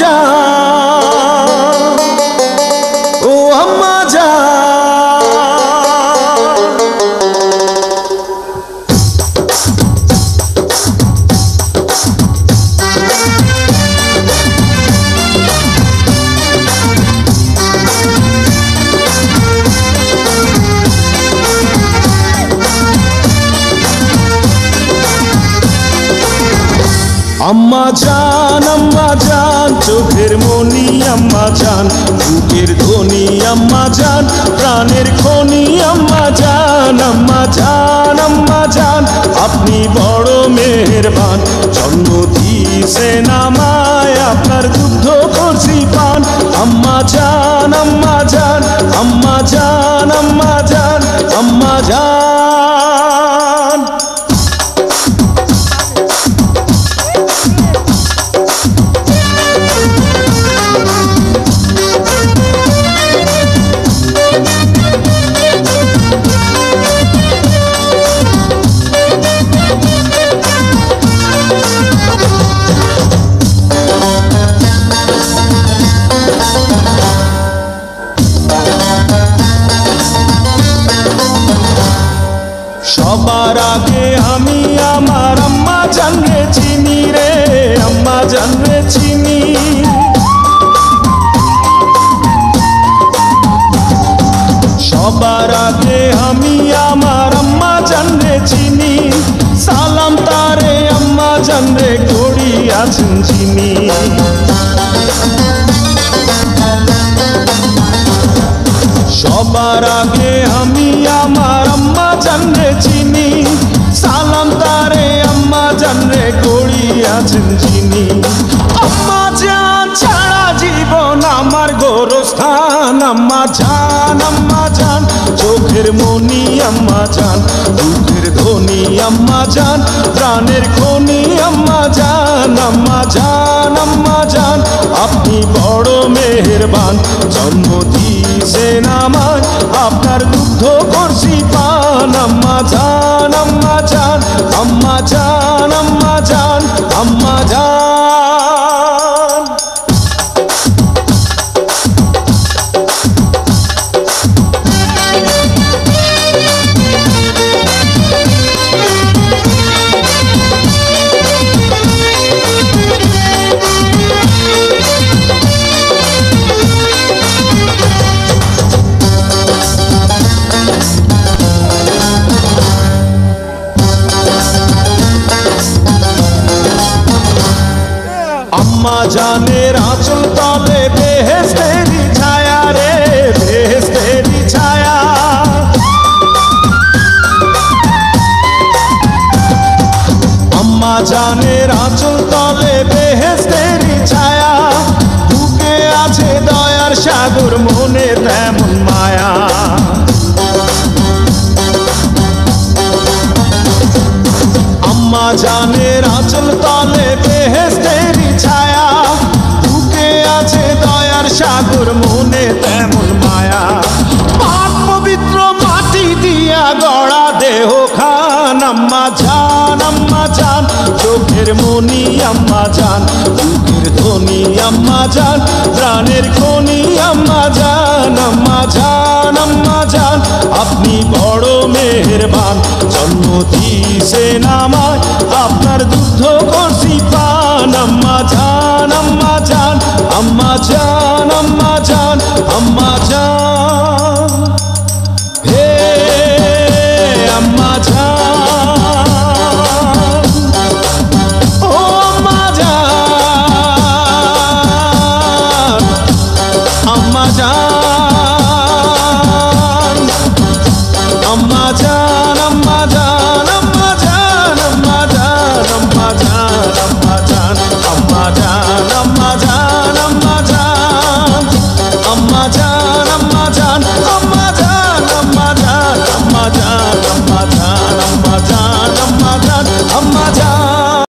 জান, ও আম্মা জান। আম্মা জান চোখের মনি আম্মা জান, বুকের ধ্বনি আম্মা জান, প্রাণের খনি আম্মা জান। আম্মা জান আপনি বড় মেহেরবান, জন্ম দিয়েছেন আমায়, আপনার দুগ্ধ করছি পান। আম্মা জান আম্মা জান আম্মা জান আম্মা জান আম্মা জান। সবার আগে আমি আমার আম্মা জানরে চিনি রে, আম্মা জানরে চিনি। সবার আগে আমি আমার আম্মা জানরে চিনি, সালাম তারে আম্মা জানরে করি আছেন চিনি। সবার আগে আমি আমার আম্মা জানরে চিনি, সালাম তারে আম্মা জানরে করি আছেন চিনি। আম্মা জান ছাড়া জীবন আমার গোরস্থান। আম্মা জান চোখের মনি আম্মা জান, বুকের ধ্বনি আম্মা জান, প্রাণের খনি আম্মা জান। আম্মা জান আপনি বড় মেহেরবান, জন্ম দিয়েছেন আমায়, আপনার দুগ্ধ করছি পান। আম্মা জান আম্মা জান আম্মা জান আম্মা জান আম্মা জান। আম্মা জানের আঁচল তলে বেহেশতেরি ছায়া রে, বেহেশতেরি ছায়া। আম্মা জানের আঁচল তলে বেহেশতেরি ছায়া, বুকে আছে দয়ার সাগর, মনে তেমন মায়া। আম্মা জানের আঁচল তলে বেহেশতেরি ছায়া, বুকে আছে দয়ার সাগর, মনে তেমন মায়া। পাক পবিত্র মাটি দিয়া গড়া দেহ খান। আম্মা জান চোখের মনি আম্মা জান, বুকের ধ্বনি আম্মা জান, প্রাণের খনি আম্মা জান। আম্মা জান আপনি বড় মেহেরবান, জন্ম দিয়েছেন আমায়, আপনার দুগ্ধ করছি পান। আম্মা জান আম্মা জান আম্মা জান আম্মা জান আম্মা জান।